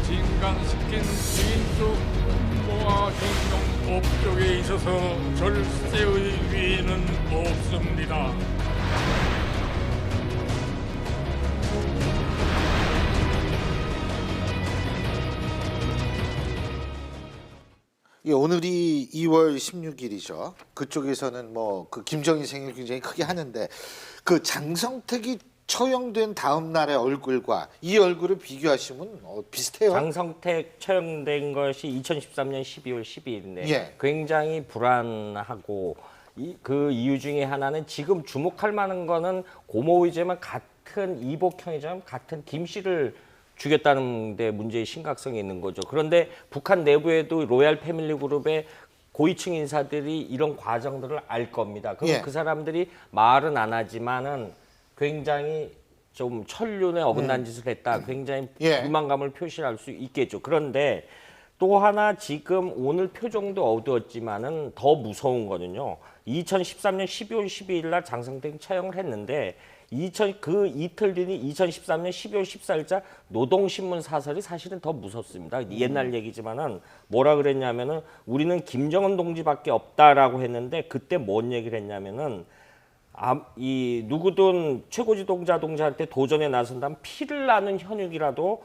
진강시킨 민족 모아 경영 업적에 있어서 절세의 위에는 없습니다. 예, 오늘이 2월 16일이죠. 그쪽에서는 뭐 그 김정일 생일 굉장히 크게 하는데 그 장성택이 처형된 다음 날의 얼굴과 이 얼굴을 비교하시면 비슷해요. 장성택 처형된 것이 2013년 12월 12일인데 예. 굉장히 불안하고 그 이유 중에 하나는 지금 주목할 만한 거는 고모이지만 같은 이복형이지만 같은 김 씨를 죽였다는 데 문제의 심각성이 있는 거죠. 그런데 북한 내부에도 로얄 패밀리 그룹의 고위층 인사들이 이런 과정들을 알 겁니다. 그럼 예. 그 사람들이 말은 안 하지만은 굉장히 좀 천륜에 어긋난 짓을 했다. 굉장히 예. 불만감을 표시할 수 있겠죠. 그런데 또 하나 지금 오늘 표정도 어두웠지만은 더 무서운 거는요. 2013년 12월 12일 날 장성택 처형을 했는데 그 이틀 뒤인 2013년 12월 14일자 노동신문 사설이 사실은 더 무섭습니다. 옛날 얘기지만은 뭐라 그랬냐면은 우리는 김정은 동지밖에 없다라고 했는데 그때 뭔 얘기를 했냐면은 이 누구든 최고지도자한테 도전에 나선다면 피를 나는 현역이라도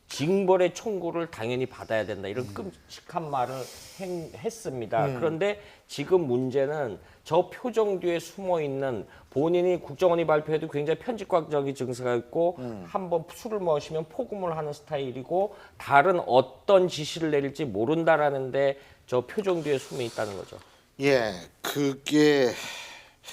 징벌의 청구를 당연히 받아야 된다. 이런 끔찍한 말을 했습니다. 그런데 지금 문제는 저 표정 뒤에 숨어 있는 본인이 국정원이 발표해도 굉장히 편집과적인 증세가 있고 한번 술을 마시면 포금을 하는 스타일이고 다른 어떤 지시를 내릴지 모른다라는데 저 표정 뒤에 숨어 있다는 거죠. 예, 그게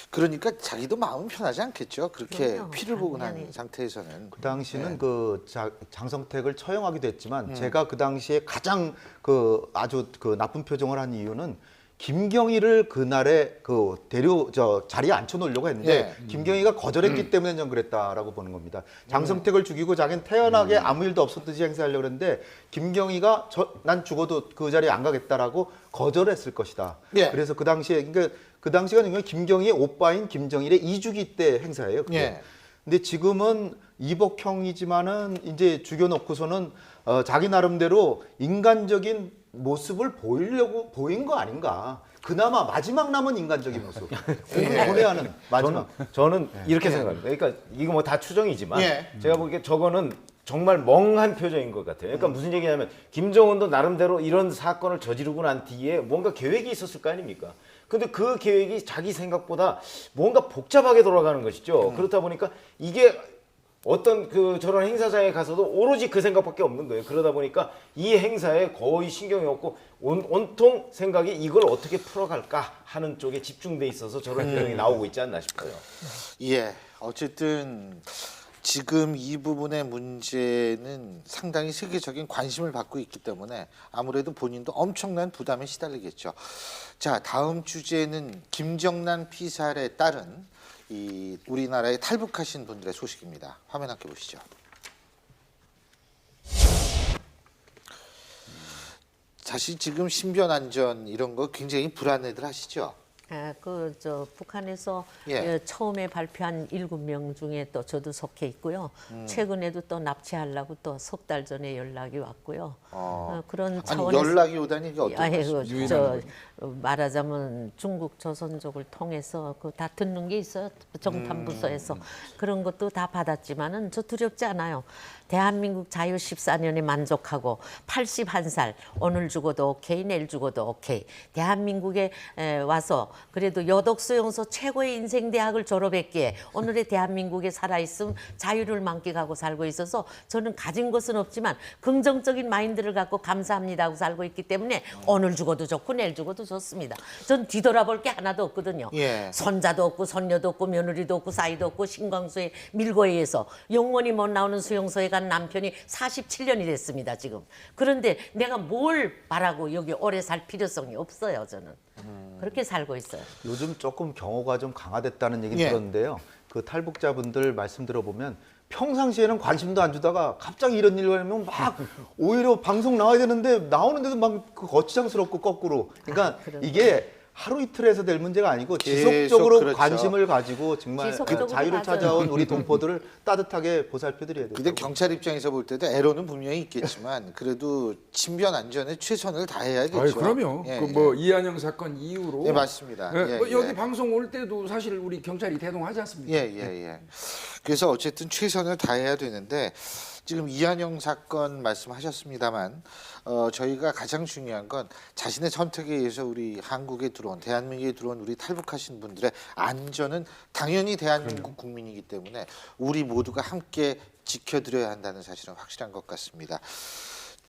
그러니까 자기도 마음은 편하지 않겠죠. 그렇게 그럼요, 피를 보고 난 당연히. 상태에서는. 그 당시는 네. 그 장성택을 처형하기도 했지만 제가 그 당시에 가장 그 아주 그 나쁜 표정을 한 이유는 김경희를 그날에 그 자리에 앉혀놓으려고 했는데 김경희가 거절했기 때문에 전 그랬다라고 보는 겁니다. 장성택을 죽이고 자기는 태연하게 아무 일도 없었듯이 행세하려고 했는데 김경희가 난 죽어도 그 자리에 안 가겠다라고 거절했을 것이다. 예. 그래서 그 당시에 그러니까 그 당시가 김경희의 오빠인 김정일의 이주기 때 행사예요. 그게. 예. 근데 지금은 이복형이지만은 이제 죽여놓고서는 자기 나름대로 인간적인 모습을 보인 거 아닌가. 그나마 마지막 남은 인간적인 모습. 고뇌하는 마지막. 저는 이렇게 생각합니다. 그러니까 이거 뭐 다 추정이지만 예. 제가 보기에 저거는 정말 멍한 표정인 것 같아요. 그러니까 무슨 얘기냐면 김정은도 나름대로 이런 사건을 저지르고 난 뒤에 뭔가 계획이 있었을 거 아닙니까? 근데 그 계획이 자기 생각보다 뭔가 복잡하게 돌아가는 것이죠. 그렇다 보니까 이게 어떤 그 저런 행사장에 가서도 오로지 그 생각밖에 없는 거예요. 그러다 보니까 이 행사에 거의 신경이 없고 온통 생각이 이걸 어떻게 풀어갈까 하는 쪽에 집중돼 있어서 저런 표정이 나오고 있지 않나 싶어요. 예, 어쨌든 지금 이 부분의 문제는 상당히 세계적인 관심을 받고 있기 때문에 아무래도 본인도 엄청난 부담에 시달리겠죠. 자, 다음 주제는 김정난 피살에 따른 이 우리나라에 탈북하신 분들의 소식입니다. 화면 함께 보시죠. 사실 지금 신변 안전 이런 거 굉장히 불안해들 하시죠. 북한에서 예. 처음에 발표한 7명 중에 또 저도 속해 있고요. 최근에도 또 납치하려고 또 석 달 전에 연락이 왔고요. 그런 아니 차원에서 연락이 오다니 이게 어떤 말씀이세요? 말하자면 중국 조선족을 통해서 그 다 듣는 게 있어요. 정탐부서에서 그런 것도 다 받았지만은 저 두렵지 않아요. 대한민국 자유 14년에 만족하고 81살 오늘 죽어도 오케이 내일 죽어도 오케이 대한민국에 와서 그래도 여덕수용소 최고의 인생대학을 졸업했기에 오늘의 대한민국에 살아있음 자유를 만끽하고 살고 있어서 저는 가진 것은 없지만 긍정적인 마인드를 갖고 감사합니다 하고 살고 있기 때문에 오늘 죽어도 좋고 내일 죽어도 좋습니다. 전 뒤돌아볼 게 하나도 없거든요. 예. 손자도 없고 손녀도 없고 며느리도 없고 사이도 없고 신광수의 밀고에 의해서 영원히 못 나오는 수용소에 간 남편이 47년이 됐습니다 지금. 그런데 내가 뭘 바라고 여기 오래 살 필요성이 없어요 저는. 그렇게 살고 있어요. 요즘 조금 경호가 좀 강화됐다는 얘기 예. 들었는데요. 그 탈북자분들 말씀 들어보면 평상시에는 관심도 안 주다가 갑자기 이런 일이 하면 막 오히려 방송 나와야 되는데 나오는데도 막 그 거추장스럽고 거꾸로. 그러니까 이게 하루 이틀에서 될 문제가 아니고 계속, 지속적으로 그렇죠. 관심을 가지고 정말 지속적으로 자유를 맞아요. 찾아온 우리 동포들을 따뜻하게 보살펴드려야 돼요. 근데 경찰 입장에서 볼 때도 애로는 분명히 있겠지만 그래도 친변 안전에 최선을 다해야겠죠. 아이, 그럼요. 예, 그 뭐 이한영 사건 이후로. 예, 맞습니다. 예, 예, 뭐 여기 예. 방송 올 때도 사실 우리 경찰이 대동하지 않습니까? 예. 그래서 어쨌든 최선을 다해야 되는데 지금 이한영 사건 말씀하셨습니다만 저희가 가장 중요한 건 자신의 선택에 의해서 우리 한국에 들어온 대한민국에 들어온 우리 탈북하신 분들의 안전은 당연히 대한민국 국민이기 때문에 우리 모두가 함께 지켜드려야 한다는 사실은 확실한 것 같습니다.